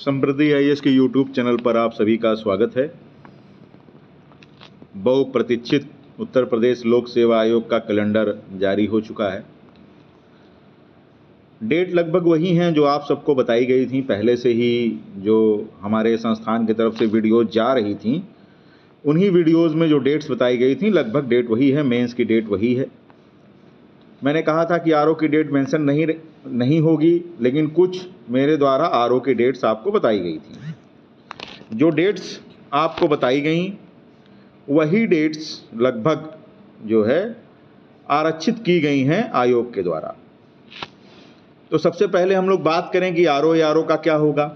समृद्धि IAS के YouTube channel पर आप सभी का स्वागत है। बहुप्रतीक्षित उत्तर प्रदेश लोक सेवा आयोग का कैलेंडर जारी हो चुका है। डेट लगभग वही हैं जो आप सबको बताई गई थी पहले से ही, जो हमारे संस्थान की तरफ से वीडियोज जा रही थी उन्हीं वीडियोज़ में जो डेट्स बताई गई थी लगभग डेट वही है, मेंस की डेट वही है। मैंने कहा था कि आरओ की डेट मेंशन नहीं होगी, लेकिन कुछ मेरे द्वारा आरओ की डेट्स आपको बताई गई थी। जो डेट्स आपको बताई गई वही डेट्स लगभग जो है आरक्षित की गई हैं आयोग के द्वारा। तो सबसे पहले हम लोग बात करें कि आरओ का क्या होगा।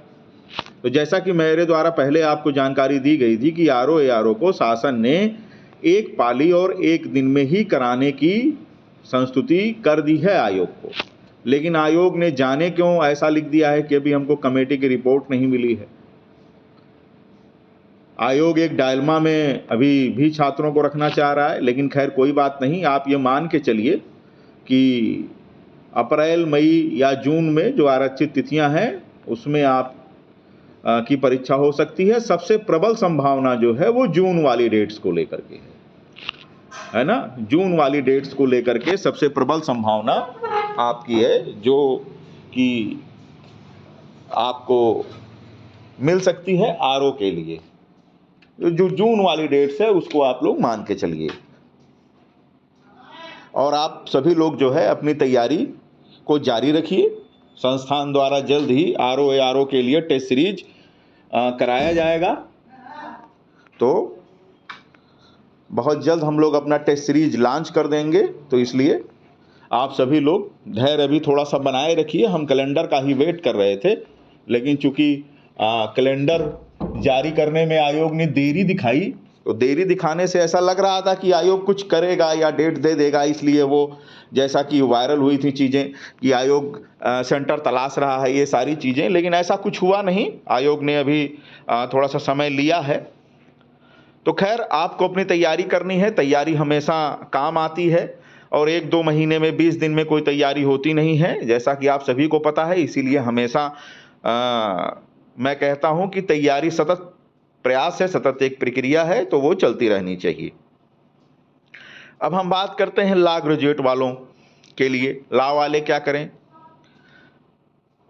तो जैसा कि मेरे द्वारा पहले आपको जानकारी दी गई थी कि आरओ को शासन ने एक पाली और एक दिन में ही कराने की संस्तुति कर दी है आयोग को, लेकिन आयोग ने जाने क्यों ऐसा लिख दिया है कि अभी हमको कमेटी की रिपोर्ट नहीं मिली है। आयोग एक डायलमा में अभी भी छात्रों को रखना चाह रहा है, लेकिन खैर कोई बात नहीं। आप ये मान के चलिए कि अप्रैल, मई या जून में जो आरक्षित तिथियां हैं उसमें आप की परीक्षा हो सकती है। सबसे प्रबल संभावना जो है वो जून वाली डेट्स को लेकर के है ना। जून वाली डेट्स को लेकर के सबसे प्रबल संभावना आपकी है, जो कि आपको मिल सकती है आरओ के लिए। जो जून वाली डेट्स है उसको आप लोग मान के चलिए, और आप सभी लोग जो है अपनी तैयारी को जारी रखिए। संस्थान द्वारा जल्द ही आरओ के लिए टेस्ट सीरीज कराया जाएगा। तो बहुत जल्द हम लोग अपना टेस्ट सीरीज लॉन्च कर देंगे, तो इसलिए आप सभी लोग धैर्य अभी थोड़ा सा बनाए रखिए। हम कैलेंडर का ही वेट कर रहे थे, लेकिन चूंकि कैलेंडर जारी करने में आयोग ने देरी दिखाई, तो देरी दिखाने से ऐसा लग रहा था कि आयोग कुछ करेगा या डेट दे देगा, इसलिए वो जैसा कि वायरल हुई थी चीज़ें कि आयोग सेंटर तलाश रहा है, ये सारी चीज़ें, लेकिन ऐसा कुछ हुआ नहीं। आयोग ने अभी थोड़ा सा समय लिया है। तो खैर आपको अपनी तैयारी करनी है। तैयारी हमेशा काम आती है, और 1-2 महीने में 20 दिन में कोई तैयारी होती नहीं है, जैसा कि आप सभी को पता है। इसीलिए हमेशा मैं कहता हूं कि तैयारी सतत प्रयास है, सतत एक प्रक्रिया है, तो वो चलती रहनी चाहिए। अब हम बात करते हैं लॉ ग्रेजुएट वालों के लिए। लॉ वाले क्या करें,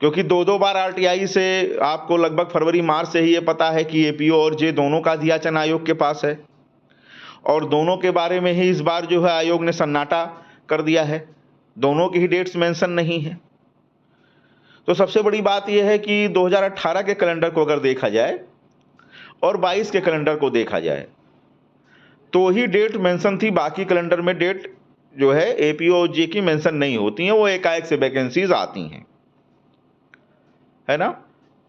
क्योंकि 2-2 बार आरटीआई से आपको लगभग फरवरी मार्च से ही ये पता है कि एपीओ और जे दोनों का अध्याचन आयोग के पास है, और दोनों के बारे में ही इस बार जो है आयोग ने सन्नाटा कर दिया है। दोनों की ही डेट्स मेंशन नहीं है। तो सबसे बड़ी बात यह है कि 2018 के कैलेंडर को अगर देखा जाए और 22 के कैलेंडर को देखा जाए तो ही डेट मेंशन थी। बाकी कैलेंडर में डेट जो है एपीओ और जे की मेंशन नहीं होती हैं, वो एकाएक से वैकेंसीज आती हैं, है ना।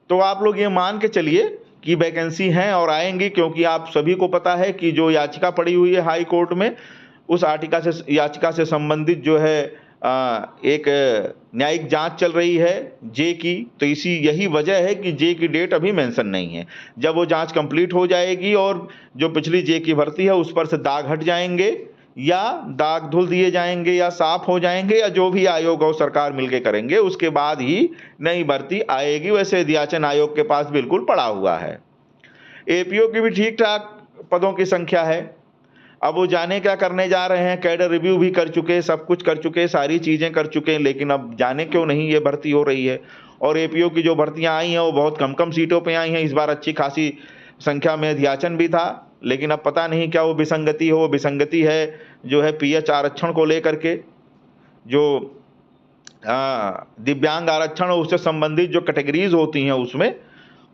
तो आप लोग ये मान के चलिए कि वैकेंसी हैं और आएंगी, क्योंकि आप सभी को पता है कि जो याचिका पड़ी हुई है हाई कोर्ट में, उस याचिका से संबंधित जो है एक न्यायिक जांच चल रही है जे की। तो यही वजह है कि जे की डेट अभी मेंशन नहीं है। जब वो जांच कंप्लीट हो जाएगी और जो पिछली जे की भर्ती है उस पर से दाग हट जाएंगे, या दाग धुल दिए जाएंगे, या साफ हो जाएंगे, या जो भी आयोग और सरकार मिलकर करेंगे, उसके बाद ही नई भर्ती आएगी। वैसे अध्याचन आयोग के पास बिल्कुल पड़ा हुआ है। एपीओ की भी ठीक ठाक पदों की संख्या है। अब वो जाने क्या करने जा रहे हैं, कैडर रिव्यू भी कर चुके, सब कुछ कर चुके, सारी चीज़ें कर चुके, लेकिन अब जाने क्यों नहीं ये भर्ती हो रही है। और एपीओ की जो भर्तियां आई हैं वो बहुत कम कम सीटों पे आई हैं। इस बार अच्छी खासी संख्या में अध्याचन भी था, लेकिन अब पता नहीं क्या वो विसंगति हो। वो विसंगति है जो है पीएच आरक्षण को लेकर के, जो दिव्यांग आरक्षण और उससे संबंधित जो कैटेगरीज होती हैं उसमें,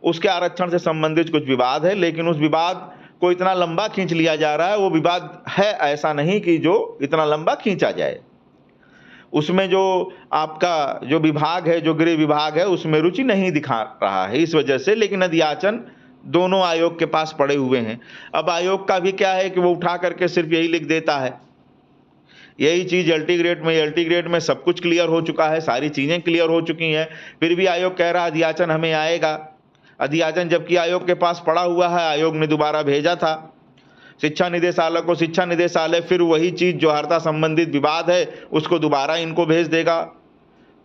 उसके आरक्षण से संबंधित कुछ विवाद है, लेकिन उस विवाद को इतना लंबा खींच लिया जा रहा है। वो विवाद है ऐसा नहीं कि जो इतना लंबा खींचा जाए। उसमें जो आपका जो विभाग है, जो गृह विभाग है, उसमें रुचि नहीं दिखा रहा है इस वजह से। लेकिन अध्याचन दोनों आयोग के पास पड़े हुए हैं। अब आयोग का भी क्या है कि वो उठा करके सिर्फ यही लिख देता है, यही चीज़ एलटी ग्रेड में सब कुछ क्लियर हो चुका है, सारी चीज़ें क्लियर हो चुकी हैं, फिर भी आयोग कह रहा अध्याचन हमें आएगा। अध्याचन जबकि आयोग के पास पड़ा हुआ है, आयोग ने दोबारा भेजा था शिक्षा निदेशालय को। शिक्षा निदेशालय फिर वही चीज़ जो अर्हता संबंधित विवाद है उसको दोबारा इनको भेज देगा।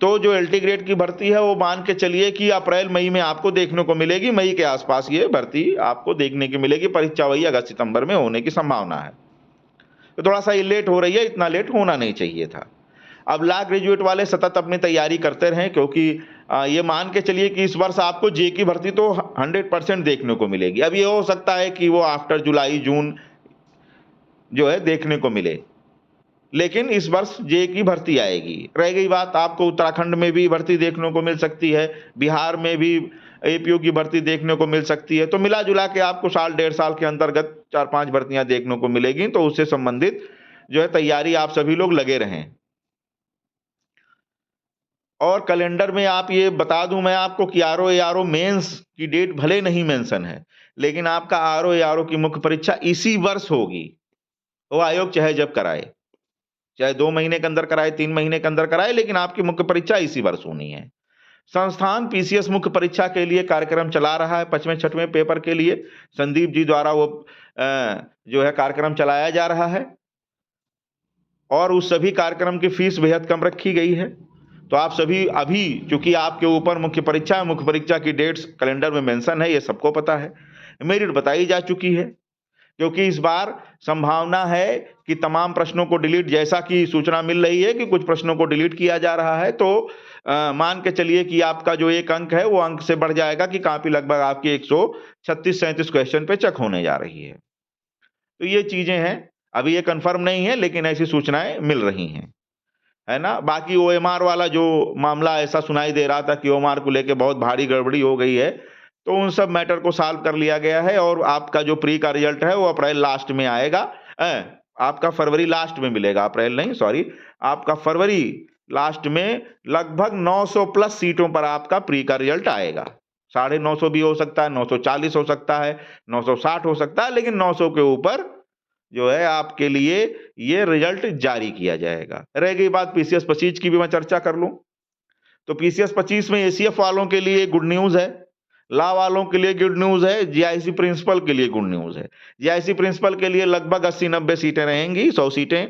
तो जो एलटी ग्रेड की भर्ती है वो मान के चलिए कि अप्रैल मई में आपको देखने को मिलेगी, मई के आसपास ये भर्ती आपको देखने की मिलेगी। परीक्षा वही अगस्त सितंबर में होने की संभावना है। तो थोड़ा सा ये लेट हो रही है, इतना लेट होना नहीं चाहिए था। अब लॉ ग्रेजुएट वाले सतत अपनी तैयारी करते रहें, क्योंकि ये मान के चलिए कि इस वर्ष आपको जे की भर्ती तो 100% देखने को मिलेगी। अब ये हो सकता है कि वो आफ्टर जुलाई जून जो है देखने को मिले, लेकिन इस वर्ष जे की भर्ती आएगी। रह गई बात, आपको उत्तराखंड में भी भर्ती देखने को मिल सकती है, बिहार में भी एपीओ की भर्ती देखने को मिल सकती है। तो मिला जुला के आपको साल डेढ़ साल के अंतर्गत 4-5 भर्तियां देखने को मिलेगी। तो उससे संबंधित जो है तैयारी आप सभी लोग लगे रहें। और कैलेंडर में आप ये बता दूं मैं आपको कि आरओ एआरओ मेंस की डेट भले नहीं मेंशन है, लेकिन आपका आरओ एआरओ की मुख्य परीक्षा इसी वर्ष होगी। वो आयोग चाहे जब कराए, चाहे 2 महीने के अंदर कराए, 3 महीने के अंदर कराए, लेकिन आपकी मुख्य परीक्षा इसी वर्ष होनी है। संस्थान पीसीएस मुख्य परीक्षा के लिए कार्यक्रम चला रहा है। 5वें 6वें पेपर के लिए संदीप जी द्वारा वो जो है कार्यक्रम चलाया जा रहा है, और उस सभी कार्यक्रम की फीस बेहद कम रखी गई है। तो आप सभी अभी, चूंकि आपके ऊपर मुख्य परीक्षा की डेट्स कैलेंडर में मेंशन है, ये सबको पता है, मेरिट बताई जा चुकी है। क्योंकि इस बार संभावना है कि तमाम प्रश्नों को डिलीट, जैसा कि सूचना मिल रही है कि कुछ प्रश्नों को डिलीट किया जा रहा है, तो मान के चलिए कि आपका जो एक अंक है वो अंक से बढ़ जाएगा कि कॉपी लगभग आपकी 136-37 क्वेश्चन पे चेक होने जा रही है। तो ये चीजें हैं, अभी ये कंफर्म नहीं है, लेकिन ऐसी सूचनाएं मिल रही हैं, है ना। बाकी ओएमआर वाला जो मामला ऐसा सुनाई दे रहा था कि ओएमआर को लेके बहुत भारी गड़बड़ी हो गई है, तो उन सब मैटर को सॉल्व कर लिया गया है, और आपका जो प्री का रिजल्ट है वो अप्रैल लास्ट में आएगा। आपका फरवरी लास्ट में मिलेगा, अप्रैल नहीं, सॉरी, आपका फरवरी लास्ट में लगभग 900 प्लस सीटों पर आपका प्री का रिजल्ट आएगा। 950 भी हो सकता है, 940 हो सकता है, 960 हो सकता है, लेकिन 900 के ऊपर जो है आपके लिए ये रिजल्ट जारी किया जाएगा। रह गई बात पीसीएस 25 की भी मैं चर्चा कर लूं। तो पीसीएस 25 में एसीएफ वालों के लिए गुड न्यूज है, लॉ वालों के लिए गुड न्यूज है, जीआईसी प्रिंसिपल के लिए गुड न्यूज है। जीआईसी प्रिंसिपल के लिए लगभग 80-90 सीटें रहेंगी, 100 सीटें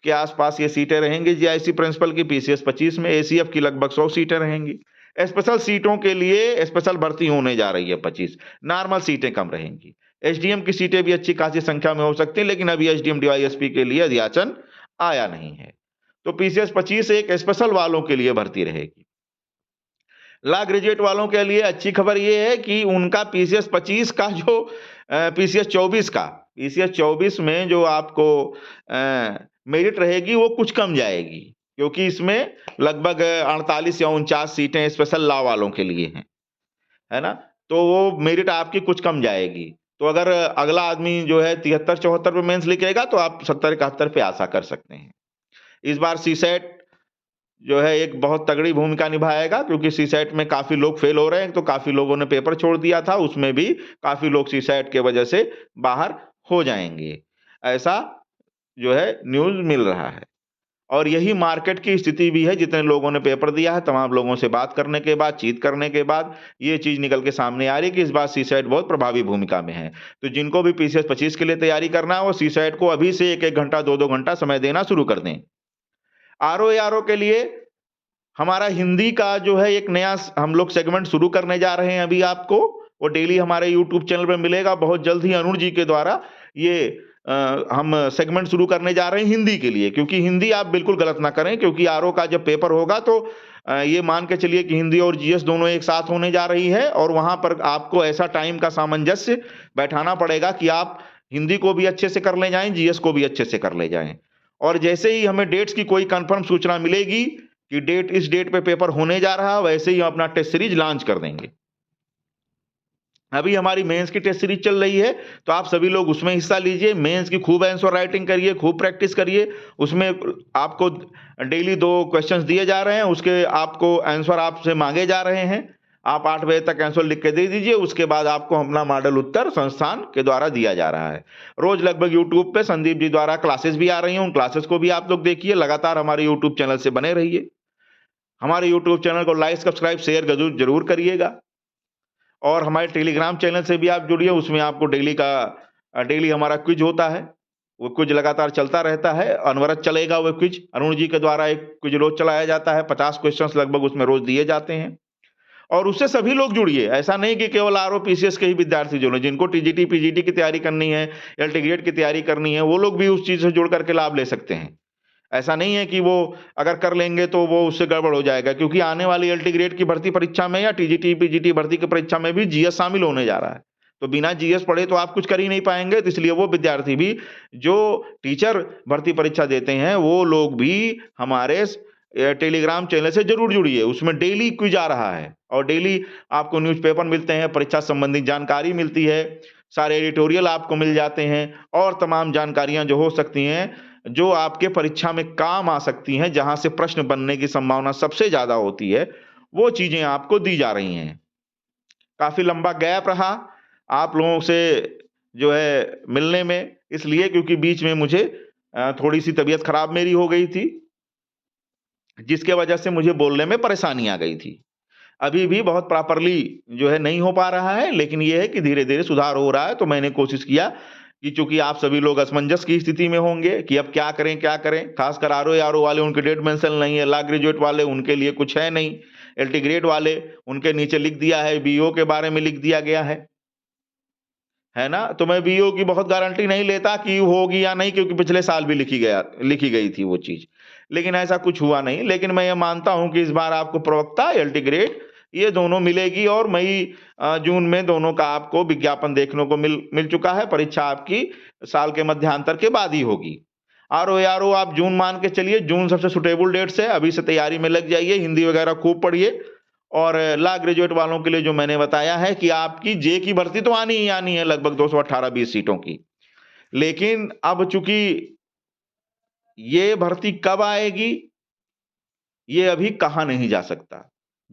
के आसपास ये सीटें रहेंगी जीआईसी प्रिंसिपल की पीसीएस 25 में। एसीएफ की लगभग 100 सीटें रहेंगी। स्पेशल सीटों के लिए स्पेशल भर्ती होने जा रही है 25, नॉर्मल सीटें कम रहेंगी। एसडीएम की सीटें भी अच्छी खासी संख्या में हो सकती हैं, लेकिन अभी एसडीएम डीवाईएसपी के लिए अध्याचन आया नहीं है। तो पीसीएस 25 एक स्पेशल वालों के लिए भर्ती रहेगी। लॉ ग्रेजुएट वालों के लिए अच्छी खबर यह है कि उनका पीसीएस 25 का जो पीसीएस 24 में जो आपको मेरिट रहेगी वो कुछ कम जाएगी, क्योंकि इसमें लगभग 48 या 49 सीटें स्पेशल लॉ वालों के लिए हैं, है ना। तो वो मेरिट आपकी कुछ कम जाएगी। तो अगर अगला आदमी जो है 73-74 पे मेंस लिखेगा तो आप 70-71 पे आशा कर सकते हैं। इस बार सीसेट जो है एक बहुत तगड़ी भूमिका निभाएगा, क्योंकि सीसेट में काफी लोग फेल हो रहे हैं, तो काफी लोगों ने पेपर छोड़ दिया था, उसमें भी काफी लोग सीसेट के वजह से बाहर हो जाएंगे, ऐसा जो है न्यूज मिल रहा है। और यही मार्केट की स्थिति भी है। जितने लोगों ने पेपर दिया है, तमाम लोगों से बात करने के बाद, चीत करने के बाद ये चीज निकल के सामने आ रही है कि इस बार सीसेट बहुत प्रभावी भूमिका में है। तो जिनको भी पीसीएस 25 के लिए तैयारी करना है वो सीसेट को अभी से 1-1 घंटा 2-2 घंटा समय देना शुरू कर दें। आरओ के लिए हमारा हिंदी का जो है एक नया हम लोग सेगमेंट शुरू करने जा रहे हैं। अभी आपको वो डेली हमारे यूट्यूब चैनल पर मिलेगा। बहुत जल्द ही अरुण जी के द्वारा ये हम सेगमेंट शुरू करने जा रहे हैं हिंदी के लिए, क्योंकि हिंदी आप बिल्कुल गलत ना करें, क्योंकि आरओ का जब पेपर होगा तो ये मान के चलिए कि हिंदी और जीएस दोनों एक साथ होने जा रही है, और वहां पर आपको ऐसा टाइम का सामंजस्य बैठाना पड़ेगा कि आप हिंदी को भी अच्छे से कर ले जाएं, जीएस को भी अच्छे से कर ले जाएं। और जैसे ही हमें डेट्स की कोई कंफर्म सूचना मिलेगी कि डेट इस डेट पे पेपर होने जा रहा है, वैसे ही हम अपना टेस्ट सीरीज लॉन्च कर देंगे। अभी हमारी मेंस की टेस्ट सीरीज चल रही है, तो आप सभी लोग उसमें हिस्सा लीजिए। मेंस की खूब आंसर राइटिंग करिए, खूब प्रैक्टिस करिए। उसमें आपको डेली 2 क्वेश्चंस दिए जा रहे हैं, उसके आपको आंसर आपसे मांगे जा रहे हैं। आप 8 बजे तक आंसर लिख के दे दीजिए, उसके बाद आपको अपना मॉडल उत्तर संस्थान के द्वारा दिया जा रहा है। रोज लगभग यूट्यूब पे संदीप जी द्वारा क्लासेस भी आ रही हैं, उन क्लासेस को भी आप लोग देखिए। लगातार हमारे यूट्यूब चैनल से बने रहिए। हमारे यूट्यूब चैनल को लाइक, सब्सक्राइब, शेयर जरूर करिएगा। और हमारे टेलीग्राम चैनल से भी आप जुड़िए, उसमें आपको डेली हमारा क्विज होता है। वो क्विज लगातार चलता रहता है, अनवरत चलेगा वो क्विज। अरुण जी के द्वारा एक क्विज रोज चलाया जाता है, 50 क्वेश्चंस लगभग उसमें रोज दिए जाते हैं, और उससे सभी लोग जुड़िए। ऐसा नहीं कि केवल आरओ पीसीएस के ही विद्यार्थी जुड़े, जिनको टीजीटी पीजीटी की तैयारी करनी है, एलटी ग्रेड की तैयारी करनी है, वो लोग भी उस चीज से जुड़ करके लाभ ले सकते हैं। ऐसा नहीं है कि वो अगर कर लेंगे तो वो उससे गड़बड़ हो जाएगा, क्योंकि आने वाली एलटी ग्रेड की भर्ती परीक्षा में या टीजीटी पीजीटी भर्ती की परीक्षा में भी जीएस शामिल होने जा रहा है। तो बिना जीएस पढ़े तो आप कुछ कर ही नहीं पाएंगे। तो इसलिए वो विद्यार्थी भी जो टीचर भर्ती परीक्षा देते हैं, वो लोग भी हमारे टेलीग्राम चैनल से जरूर जुड़िए। उसमें डेली क्विज आ रहा है और डेली आपको न्यूज़पेपर मिलते हैं, परीक्षा संबंधी जानकारी मिलती है, सारे एडिटोरियल आपको मिल जाते हैं, और तमाम जानकारियां जो हो सकती हैं, जो आपके परीक्षा में काम आ सकती हैं, जहां से प्रश्न बनने की संभावना सबसे ज्यादा होती है, वो चीजें आपको दी जा रही हैं। काफी लंबा गैप रहा आप लोगों से जो है मिलने में, इसलिए क्योंकि बीच में मुझे थोड़ी सी तबीयत खराब मेरी हो गई थी, जिसके वजह से मुझे बोलने में परेशानी आ गई थी। अभी भी बहुत प्रॉपरली जो है नहीं हो पा रहा है, लेकिन ये है कि धीरे धीरे सुधार हो रहा है। तो मैंने कोशिश किया कि चूंकि आप सभी लोग असमंजस की स्थिति में होंगे कि अब क्या करें क्या करें, खासकर आरओ वाले, उनके डेट मेंशन नहीं है, लॉ ग्रेजुएट वाले उनके लिए कुछ है नहीं, एलटी ग्रेड वाले उनके नीचे लिख दिया है, बीओ के बारे में लिख दिया गया है ना। तो मैं बीओ की बहुत गारंटी नहीं लेता कि होगी या नहीं, क्योंकि पिछले साल भी लिखी गई थी वो चीज, लेकिन ऐसा कुछ हुआ नहीं। लेकिन मैं ये मानता हूं कि इस बार आपको प्रवक्ता, एलटी ग्रेड, ये दोनों मिलेगी, और मई जून में दोनों का आपको विज्ञापन देखने को मिल चुका है। परीक्षा आपकी साल के मध्यांतर के बाद ही होगी। आरओ आप जून मान के चलिए, जून सबसे सुटेबल डेट्स है, अभी से तैयारी में लग जाइए, हिंदी वगैरह खूब पढ़िए। और लॉ ग्रेजुएट वालों के लिए जो मैंने बताया है कि आपकी जे की भर्ती तो आनी ही आनी है, लगभग 218-20 सीटों की, लेकिन अब चूंकि ये भर्ती कब आएगी ये अभी कहा नहीं जा सकता।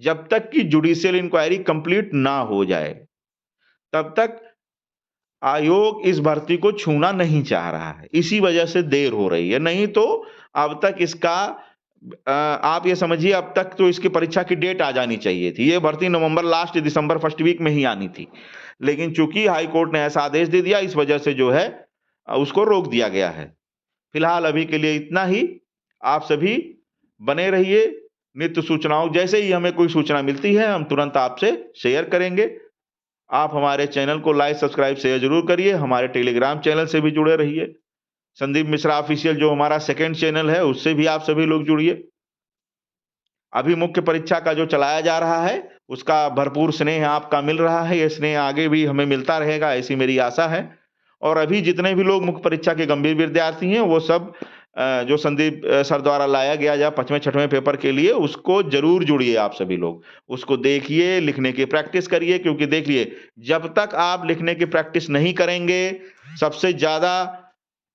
जब तक कि जुडिशियल इंक्वायरी कंप्लीट ना हो जाए, तब तक आयोग इस भर्ती को छूना नहीं चाह रहा है, इसी वजह से देर हो रही है। नहीं तो अब तक इसका आप ये समझिए, अब तक तो इसकी परीक्षा की डेट आ जानी चाहिए थी। ये भर्ती नवंबर लास्ट, दिसंबर फर्स्ट वीक में ही आनी थी, लेकिन चूंकि हाई कोर्ट ने ऐसा आदेश दे दिया, इस वजह से जो है उसको रोक दिया गया है। फिलहाल अभी के लिए इतना ही। आप सभी बने रहिए, नित्य सूचनाओं, जैसे ही हमें कोई सूचना मिलती है हम तुरंत आपसे शेयर करेंगे। आप हमारे चैनल को लाइक सब्सक्राइब शेयर जरूर करिए, हमारे टेलीग्राम चैनल से भी जुड़े रहिए, संदीप मिश्रा ऑफिशियल जो हमारा सेकंड चैनल है उससे भी आप सभी लोग जुड़िए। अभी मुख्य परीक्षा का जो चलाया जा रहा है उसका भरपूर स्नेह आपका मिल रहा है, यह स्नेह आगे भी हमें मिलता रहेगा, ऐसी मेरी आशा है। और अभी जितने भी लोग मुख्य परीक्षा के गंभीर विद्यार्थी हैं, वो सब जो संदीप सर द्वारा लाया गया या 5वें 6वें पेपर के लिए, उसको जरूर जुड़िए। आप सभी लोग उसको देखिए, लिखने की प्रैक्टिस करिए, क्योंकि देखिए जब तक आप लिखने की प्रैक्टिस नहीं करेंगे, सबसे ज्यादा,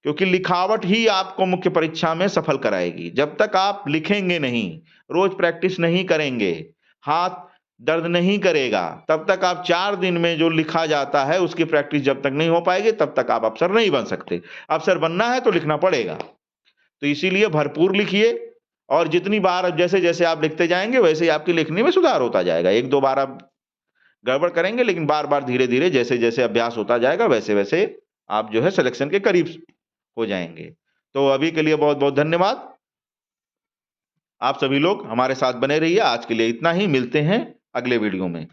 क्योंकि लिखावट ही आपको मुख्य परीक्षा में सफल कराएगी। जब तक आप लिखेंगे नहीं, रोज प्रैक्टिस नहीं करेंगे, हाथ दर्द नहीं करेगा, तब तक आप 4 दिन में जो लिखा जाता है उसकी प्रैक्टिस जब तक नहीं हो पाएगी, तब तक आप अफसर नहीं बन सकते। अफसर बनना है तो लिखना पड़ेगा। तो इसीलिए भरपूर लिखिए, और जितनी बार जैसे जैसे आप लिखते जाएंगे वैसे ही आपकी लिखने में सुधार होता जाएगा। 1-2 बार आप गड़बड़ करेंगे, लेकिन बार बार धीरे धीरे जैसे जैसे अभ्यास होता जाएगा, वैसे वैसे आप जो है सिलेक्शन के करीब हो जाएंगे। तो अभी के लिए बहुत बहुत धन्यवाद। आप सभी लोग हमारे साथ बने रहिए। आज के लिए इतना ही, मिलते हैं अगले वीडियो में।